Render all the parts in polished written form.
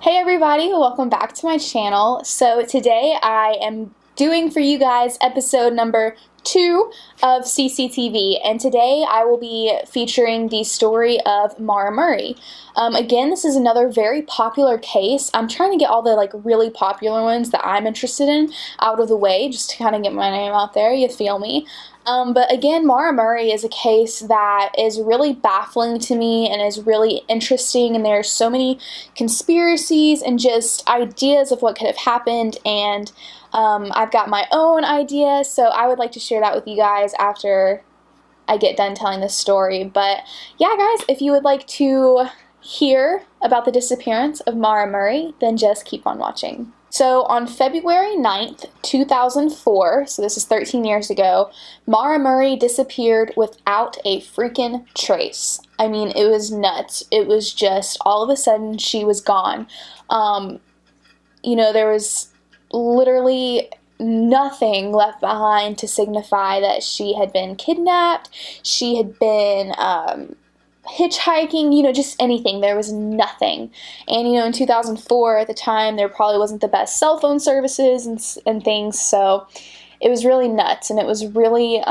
Hey everybody, welcome back to my channel. So today I am doing for you guys episode number 2 of CCTV, and today I will be featuring the story of Maura Murray. Again, this is another very popular case. I'm trying to get all the really popular ones that I'm interested in out of the way, just to kind of get my name out there, you feel me? But again, Maura Murray is a case that is really baffling to me and is really interesting, and there's so many conspiracies and just ideas of what could have happened, and I've got my own idea, so I would like to share that with you guys after I get done telling this story. But yeah, guys, if you would like to hear about the disappearance of Maura Murray, then just keep on watching. So on February 9th, 2004, so this is 13 years ago, Maura Murray disappeared without a freaking trace. I mean, it was nuts. It was just all of a sudden she was gone. There was literally nothing left behind to signify that she had been kidnapped, she had been hitchhiking, just anything. There was nothing. And in 2004 at the time, there probably wasn't the best cell phone services and things, so it was really nuts, and it was really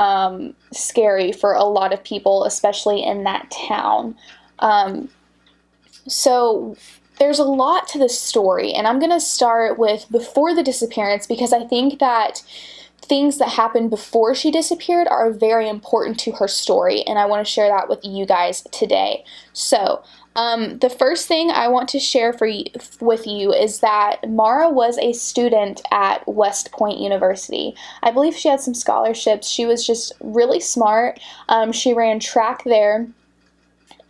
scary for a lot of people, especially in that town. So there's a lot to this story, and I'm going to start with before the disappearance, because I think that things that happened before she disappeared are very important to her story, and I want to share that with you guys today. So, the first thing I want to share with you is that Maura was a student at West Point University. I believe she had some scholarships. She was just really smart. She ran track there,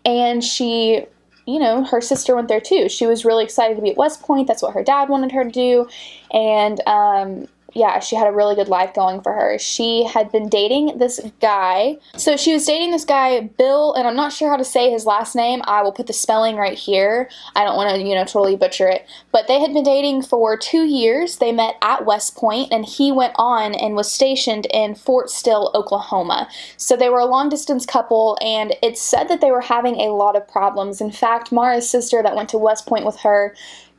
and she, her sister went there too. She was really excited to be at West Point. That's what her dad wanted her to do, and yeah, she had a really good life going for her. She had been dating this guy. So she was dating this guy, Bill, and I'm not sure how to say his last name. I will put the spelling right here. I don't want to, totally butcher it. But they had been dating for 2 years. They met at West Point, and he went on and was stationed in Fort Still, Oklahoma. So they were a long-distance couple, and it's said that they were having a lot of problems. In fact, Maura's sister that went to West Point with her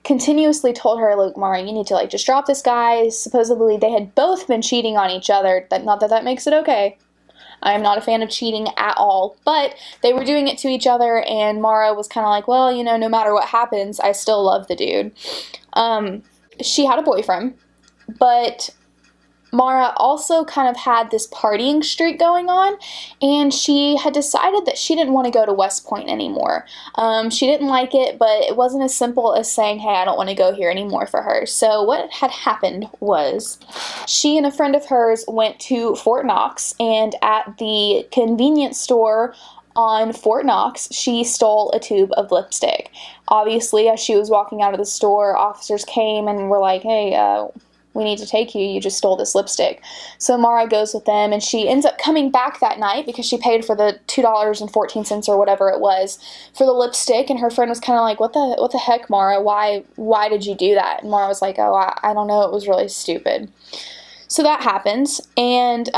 continuously told her, look, Maura, you need to just drop this guy. Supposedly they had both been cheating on each other. Not that that makes it okay. I am not a fan of cheating at all, but they were doing it to each other, and Maura was kind of like, well, no matter what happens, I still love the dude. She had a boyfriend, but Maura also kind of had this partying streak going on, and she had decided that she didn't want to go to West Point anymore. She didn't like it, but it wasn't as simple as saying, hey, I don't want to go here anymore for her. So what had happened was she and a friend of hers went to Fort Knox, and at the convenience store on Fort Knox, she stole a tube of lipstick. Obviously, as she was walking out of the store, officers came and were like, hey, we need to take you. You just stole this lipstick. So Maura goes with them, and she ends up coming back that night because she paid for the $2.14 or whatever it was for the lipstick, and her friend was kind of like, what the heck, Maura? Why did you do that? And Maura was like, oh, I don't know. It was really stupid. So that happens, and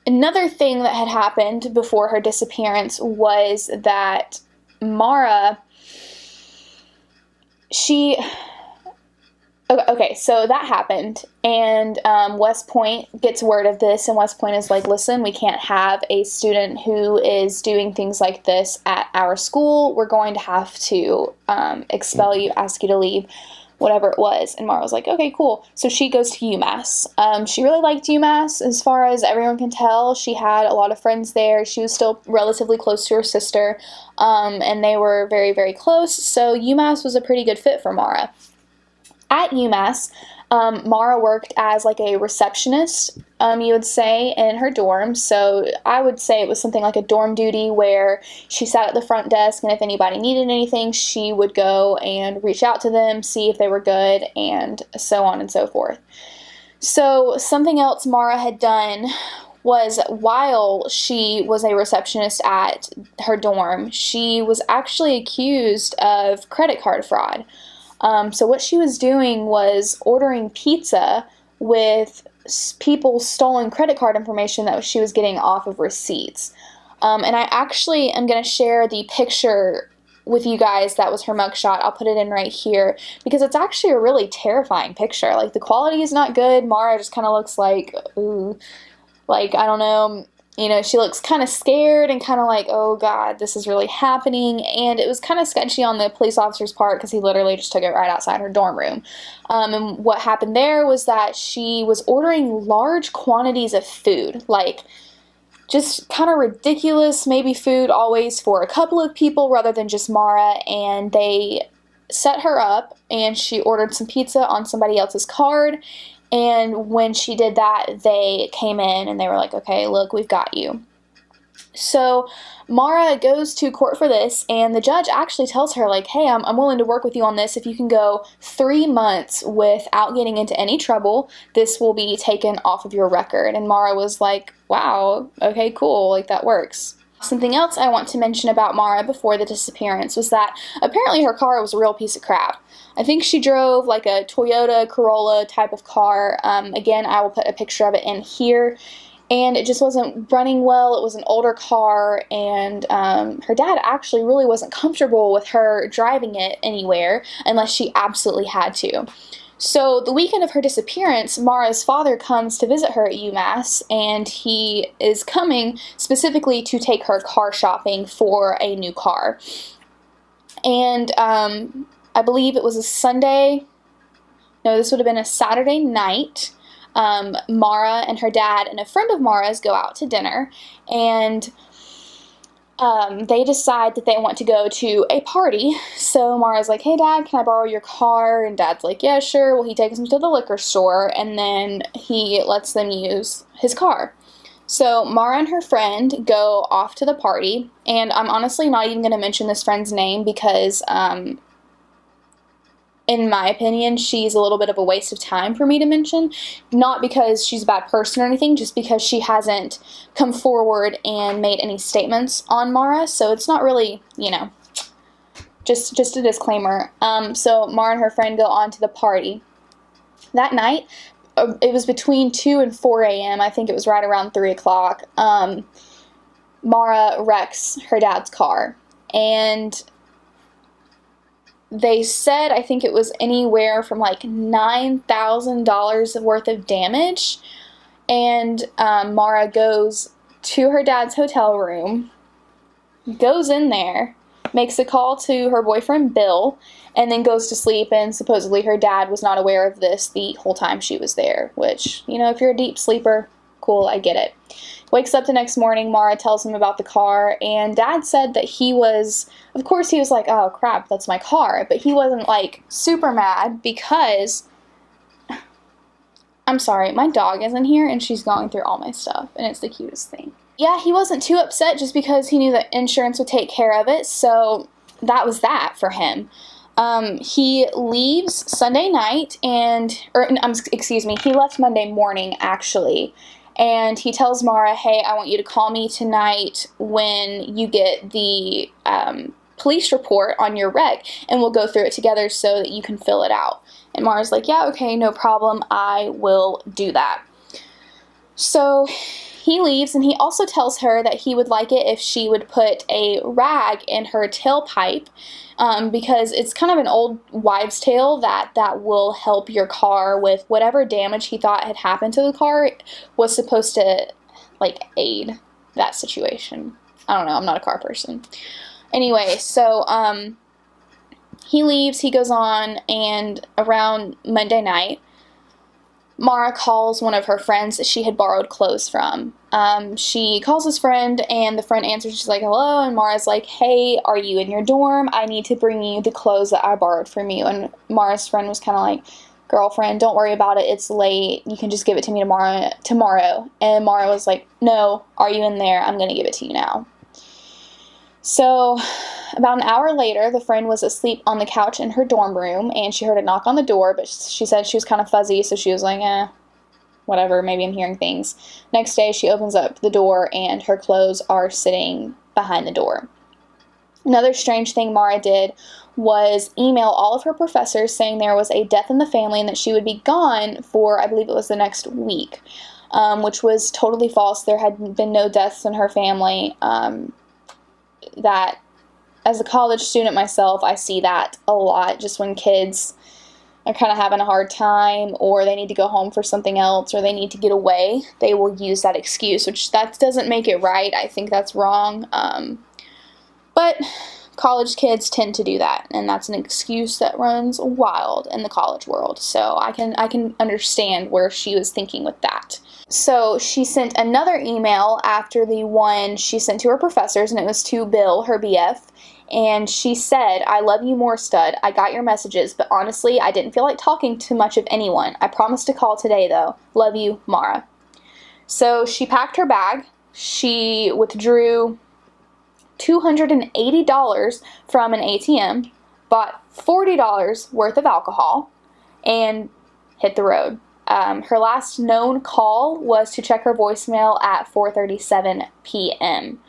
another thing that had happened before her disappearance was that Maura, Okay, so that happened, and West Point gets word of this, and West Point is like, listen, we can't have a student who is doing things like this at our school. We're going to have to expel you, ask you to leave, whatever it was. And Maura was like, okay, cool. So she goes to UMass. She really liked UMass, as far as everyone can tell. She had a lot of friends there. She was still relatively close to her sister, and they were very, very close, so UMass was a pretty good fit for Maura. At UMass, Maura worked as a receptionist, you would say, in her dorm. So I would say it was something like a dorm duty where she sat at the front desk, and if anybody needed anything, she would go and reach out to them, see if they were good, and so on and so forth. So something else Maura had done was, while she was a receptionist at her dorm, she was actually accused of credit card fraud. So what she was doing was ordering pizza with people's stolen credit card information that she was getting off of receipts. And I actually am going to share the picture with you guys that was her mugshot. I'll put it in right here because it's actually a really terrifying picture. Like, the quality is not good. Maura just kind of looks like, ooh, like, I don't know, you know, she looks kind of scared and kind of like, oh God, this is really happening. And it was kind of sketchy on the police officer's part because he literally just took it right outside her dorm room. And what happened there was that she was ordering large quantities of food, like just kind of ridiculous, maybe food always for a couple of people rather than just Maura, and they set her up and she ordered some pizza on somebody else's card, and when she did that, they came in and they were like, okay, look, we've got you. So Maura goes to court for this, and the judge actually tells her, like, hey, I'm willing to work with you on this. If you can go 3 months without getting into any trouble, this will be taken off of your record. And Maura was like, wow, okay, cool, like, that works. Something else I want to mention about Maura before the disappearance was that apparently her car was a real piece of crap. I think she drove like a Toyota Corolla type of car. Again, I will put a picture of it in here. And it just wasn't running well. It was an older car, and her dad actually really wasn't comfortable with her driving it anywhere unless she absolutely had to. So the weekend of her disappearance, Maura's father comes to visit her at UMass, and he is coming specifically to take her car shopping for a new car. And I believe it was a Sunday. No, this would have been a Saturday night. Maura and her dad and a friend of Maura's go out to dinner, and they decide that they want to go to a party. So Maura's like, hey Dad, can I borrow your car? And Dad's like, yeah, sure. Well, he takes them to the liquor store, and then he lets them use his car. So Maura and her friend go off to the party, and I'm honestly not even going to mention this friend's name because in my opinion, she's a little bit of a waste of time for me to mention. Not because she's a bad person or anything, just because she hasn't come forward and made any statements on Maura. So it's not really, you know, just a disclaimer. So Maura and her friend go on to the party. That night, it was between 2 and 4 a.m. I think it was right around 3 o'clock. Maura wrecks her dad's car. And they said, I think it was anywhere from like $9,000 worth of damage. And Maura goes to her dad's hotel room, goes in there, makes a call to her boyfriend Bill, and then goes to sleep. And supposedly her dad was not aware of this the whole time she was there, which, you know, if you're a deep sleeper, cool, I get it. Wakes up the next morning, Maura tells him about the car, and Dad said that he was, of course he was like, oh crap, that's my car, but he wasn't like super mad because, I'm sorry, my dog is in here and she's going through all my stuff, and it's the cutest thing. Yeah, he wasn't too upset just because he knew that insurance would take care of it, so that was that for him. He leaves Sunday night he left Monday morning actually. And he tells Maura, hey, I want you to call me tonight when you get the police report on your wreck, and we'll go through it together so that you can fill it out. And Maura's like, yeah, okay, no problem, I will do that. So he leaves, and he also tells her that he would like it if she would put a rag in her tailpipe, because it's kind of an old wives' tale that will help your car with whatever damage he thought had happened to the car was supposed to, like, aid that situation. I don't know, I'm not a car person. Anyway, so, he leaves, he goes on, and around Monday night, Maura calls one of her friends that she had borrowed clothes from. She calls this friend, and the friend answers. She's like, hello, and Maura's like, hey, are you in your dorm? I need to bring you the clothes that I borrowed from you. And Maura's friend was kind of like, girlfriend, don't worry about it. It's late. You can just give it to me tomorrow. And Maura was like, no, are you in there? I'm going to give it to you now. So about an hour later, the friend was asleep on the couch in her dorm room, and she heard a knock on the door, but she said she was kind of fuzzy, so she was like, whatever, maybe I'm hearing things. Next day, she opens up the door, and her clothes are sitting behind the door. Another strange thing Maura did was email all of her professors saying there was a death in the family and that she would be gone for, I believe it was the next week, which was totally false. There had been no deaths in her family that as a college student myself, I see that a lot, just when kids are kind of having a hard time, or they need to go home for something else, or they need to get away, they will use that excuse, which that doesn't make it right. I think that's wrong. But college kids tend to do that, and that's an excuse that runs wild in the college world. So I can understand where she was thinking with that. So she sent another email after the one she sent to her professors, and it was to Bill, her BF, and she said, "I love you more, stud. I got your messages, but honestly, I didn't feel like talking to much of anyone. I promised to call today, though. Love you, Maura." So she packed her bag. She withdrew $280 from an ATM, bought $40 worth of alcohol, and hit the road. Her last known call was to check her voicemail at 4:37 p.m.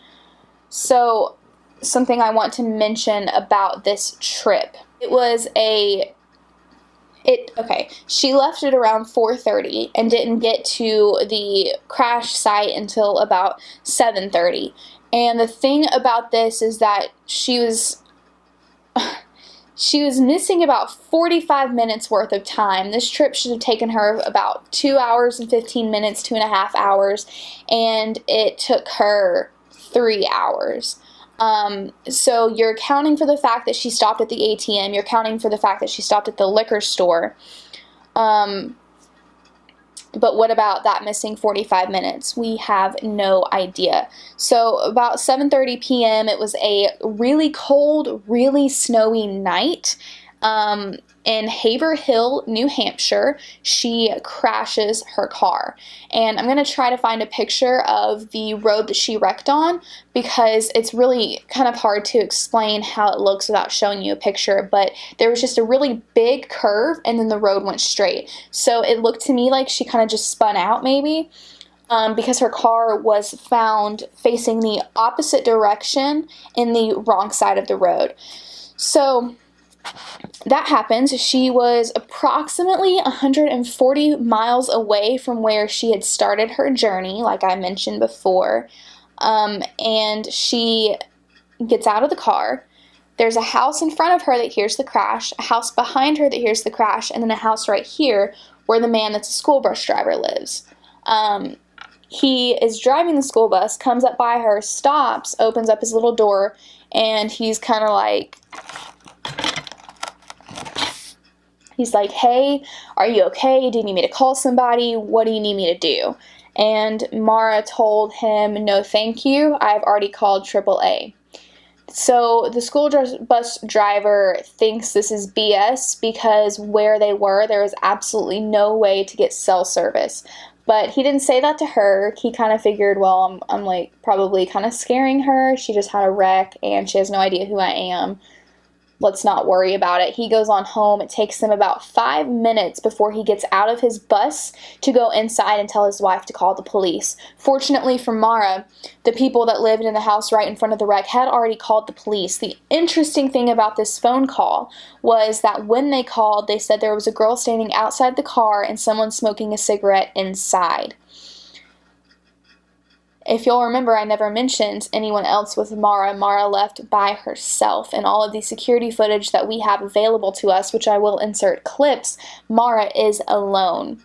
So, something I want to mention about this trip. She left at around 4:30 and didn't get to the crash site until about 7:30. And the thing about this is that she was missing about 45 minutes worth of time. This trip should have taken her about 2 hours and 15 minutes, 2.5 hours, and it took her 3 hours. So you're accounting for the fact that she stopped at the ATM, you're accounting for the fact that she stopped at the liquor store, but what about that missing 45 minutes? We have no idea. So about 7:30 p.m., it was a really cold, really snowy night. In Haverhill, New Hampshire, she crashes her car. And I'm going to try to find a picture of the road that she wrecked on, because it's really kind of hard to explain how it looks without showing you a picture. But there was just a really big curve, and then the road went straight. So it looked to me like she kind of just spun out maybe, because her car was found facing the opposite direction in the wrong side of the road. So that happens. She was approximately 140 miles away from where she had started her journey, like I mentioned before, and she gets out of the car. There's a house in front of her that hears the crash, a house behind her that hears the crash, and then a house right here where the man that's a school bus driver lives. He is driving the school bus, comes up by her, stops, opens up his little door, and he's kind of like... He's like, "Hey, are you okay? Do you need me to call somebody? What do you need me to do?" And Maura told him, "No, thank you. I've already called AAA." So the school bus driver thinks this is BS, because where they were, there was absolutely no way to get cell service. But he didn't say that to her. He kind of figured, well, I'm like probably kind of scaring her. She just had a wreck and she has no idea who I am. Let's not worry about it. He goes on home. It takes him about 5 minutes before he gets out of his bus to go inside and tell his wife to call the police. Fortunately for Maura, the people that lived in the house right in front of the wreck had already called the police. The interesting thing about this phone call was that when they called, they said there was a girl standing outside the car and someone smoking a cigarette inside. If you'll remember, I never mentioned anyone else with Maura. Maura left by herself. And all of the security footage that we have available to us, which I will insert clips, Maura is alone.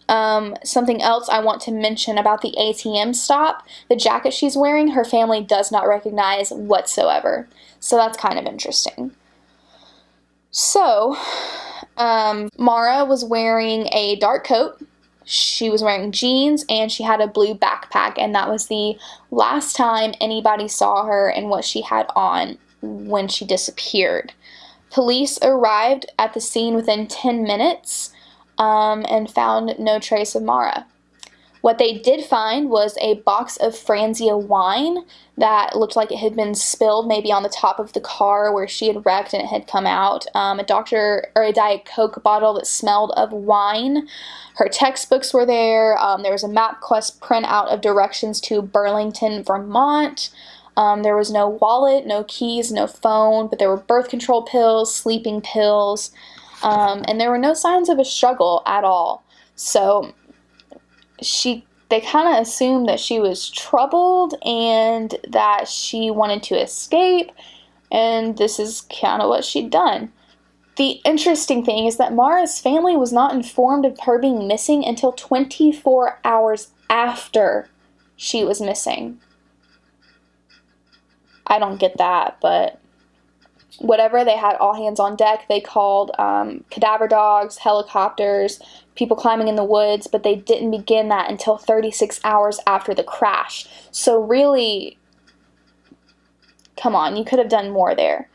Something else I want to mention about the ATM stop, the jacket she's wearing, her family does not recognize whatsoever. So that's kind of interesting. So, Maura was wearing a dark coat. She was wearing jeans, and she had a blue backpack, and that was the last time anybody saw her and what she had on when she disappeared. Police arrived at the scene within 10 minutes and found no trace of Maura. What they did find was a box of Franzia wine that looked like it had been spilled maybe on the top of the car where she had wrecked and it had come out. A Diet Coke bottle that smelled of wine. Her textbooks were there. There was a MapQuest printout of directions to Burlington, Vermont. There was no wallet, no keys, no phone, but there were birth control pills, sleeping pills, and there were no signs of a struggle at all. So they kind of assumed that she was troubled and that she wanted to escape. And this is kind of what she'd done. The interesting thing is that Maura's family was not informed of her being missing until 24 hours after she was missing. I don't get that, but whatever, they had all hands on deck. They called cadaver dogs, helicopters, people climbing in the woods, but they didn't begin that until 36 hours after the crash. So really, come on, you could have done more there.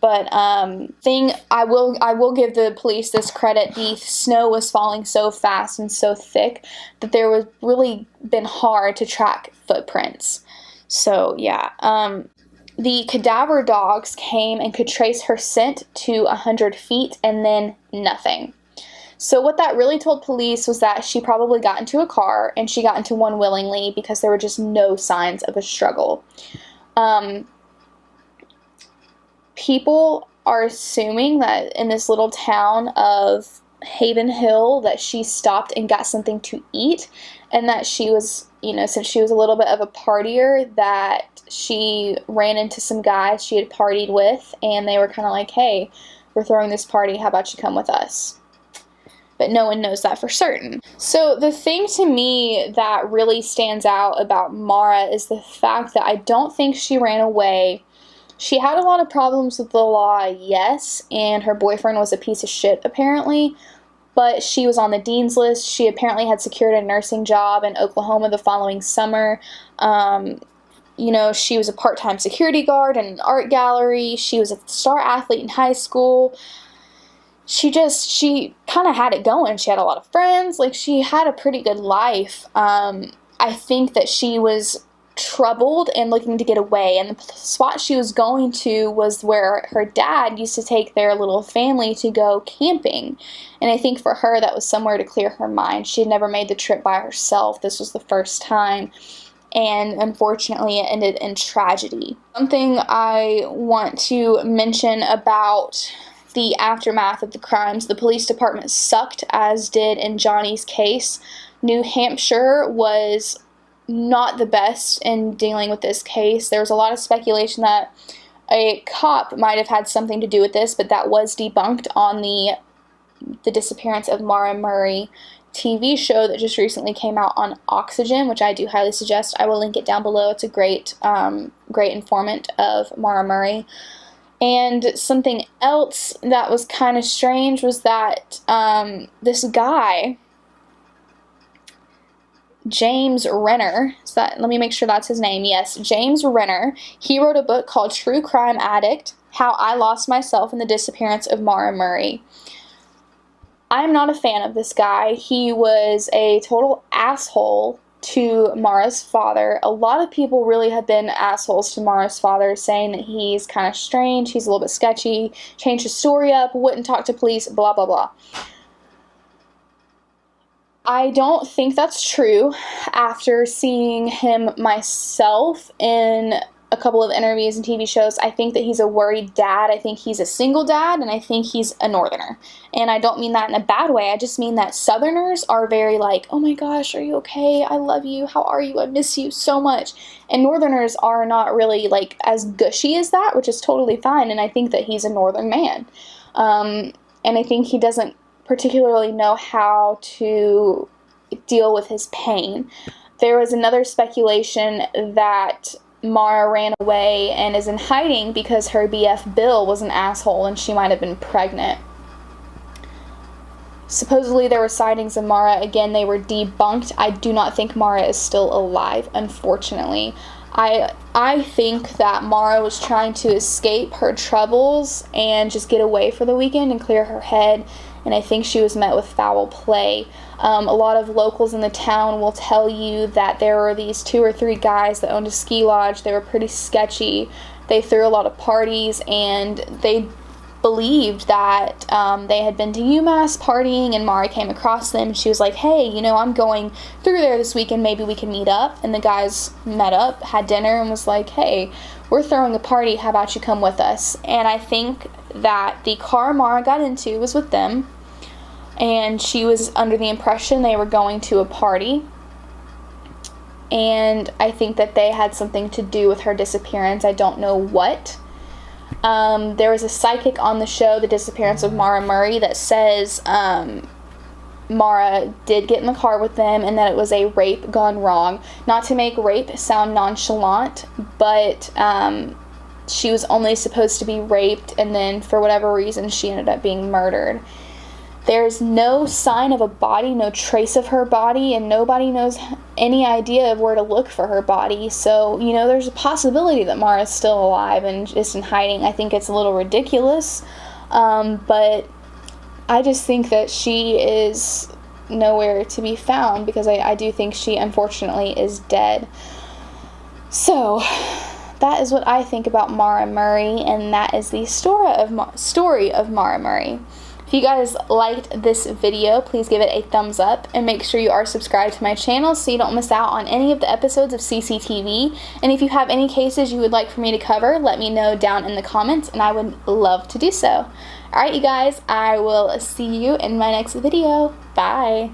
But I will give the police this credit. The snow was falling so fast and so thick that there was really been hard to track footprints. So yeah, the cadaver dogs came and could trace her scent to 100 feet and then nothing. So what that really told police was that she probably got into a car, and she got into one willingly because there were just no signs of a struggle. People are assuming that in this little town of Haven Hill that she stopped and got something to eat, and that she was, since she was a little bit of a partier, that she ran into some guys she had partied with, and they were kind of like, hey, we're throwing this party, how about you come with us? But no one knows that for certain. So the thing to me that really stands out about Maura is the fact that I don't think she ran away. She had a lot of problems with the law, yes, and her boyfriend was a piece of shit, apparently, but she was on the dean's list. She apparently had secured a nursing job in Oklahoma the following summer. She was a part-time security guard in an art gallery. She was a star athlete in high school. She kind of had it going. She had a lot of friends. Like, she had a pretty good life. I think that she was troubled and looking to get away, and the spot she was going to was where her dad used to take their little family to go camping, and I think for her that was somewhere to clear her mind. She had never made the trip by herself. This was the first time, and unfortunately it ended in tragedy. Something I want to mention about the aftermath of the crimes: the police department sucked, as did in Johnny's case. New Hampshire was not the best in dealing with this case. There was a lot of speculation that a cop might have had something to do with this, but that was debunked on the Disappearance of Maura Murray TV show that just recently came out on Oxygen, which I do highly suggest. I will link it down below. It's a great informant of Maura Murray. And something else that was kind of strange was that this guy, James Renner, let me make sure that's his name, yes, James Renner, he wrote a book called True Crime Addict: How I Lost Myself in the Disappearance of Maura Murray. I'm not a fan of this guy. He was a total asshole to Maura's father. A lot of people really have been assholes to Maura's father, saying that he's kind of strange, he's a little bit sketchy, changed his story up, wouldn't talk to police, blah, blah, blah. I don't think that's true. After seeing him myself in a couple of interviews and TV shows, I think that he's a worried dad. I think he's a single dad, and I think he's a northerner. And I don't mean that in a bad way. I just mean that southerners are very like, oh my gosh, are you okay? I love you. How are you? I miss you so much. And northerners are not really like as gushy as that, which is totally fine. And I think that he's a northern man. And I think he doesn't particularly know how to deal with his pain. There was another speculation that Maura ran away and is in hiding because her BF Bill was an asshole and she might have been pregnant. Supposedly there were sightings of Maura. Again, they were debunked. I do not think Maura is still alive, unfortunately. I think that Maura was trying to escape her troubles and just get away for the weekend and clear her head, and I think she was met with foul play. A lot of locals in the town will tell you that there were these 2 or 3 guys that owned a ski lodge. They were pretty sketchy. They threw a lot of parties, and they believed that they had been to UMass partying, and Maura came across them. She was like, hey, I'm going through there this weekend, maybe we can meet up. And the guys met up, had dinner, and was like, hey, we're throwing a party, how about you come with us? And I think that the car Maura got into was with them, and she was under the impression they were going to a party. And I think that they had something to do with her disappearance. I don't know what. There was a psychic on the show, The Disappearance of Maura Murray, that says Maura did get in the car with them and that it was a rape gone wrong. Not to make rape sound nonchalant, but she was only supposed to be raped, and then for whatever reason she ended up being murdered. There's no sign of a body, no trace of her body, and nobody knows any idea of where to look for her body. So, you know, there's a possibility that Maura's still alive and just in hiding. I think it's a little ridiculous, but I just think that she is nowhere to be found, because I do think she unfortunately is dead. So that is what I think about Maura Murray, and that is the story of Maura Murray. If you guys liked this video, please give it a thumbs up and make sure you are subscribed to my channel so you don't miss out on any of the episodes of CCTV. And if you have any cases you would like for me to cover, let me know down in the comments and I would love to do so. Alright, you guys, I will see you in my next video. Bye!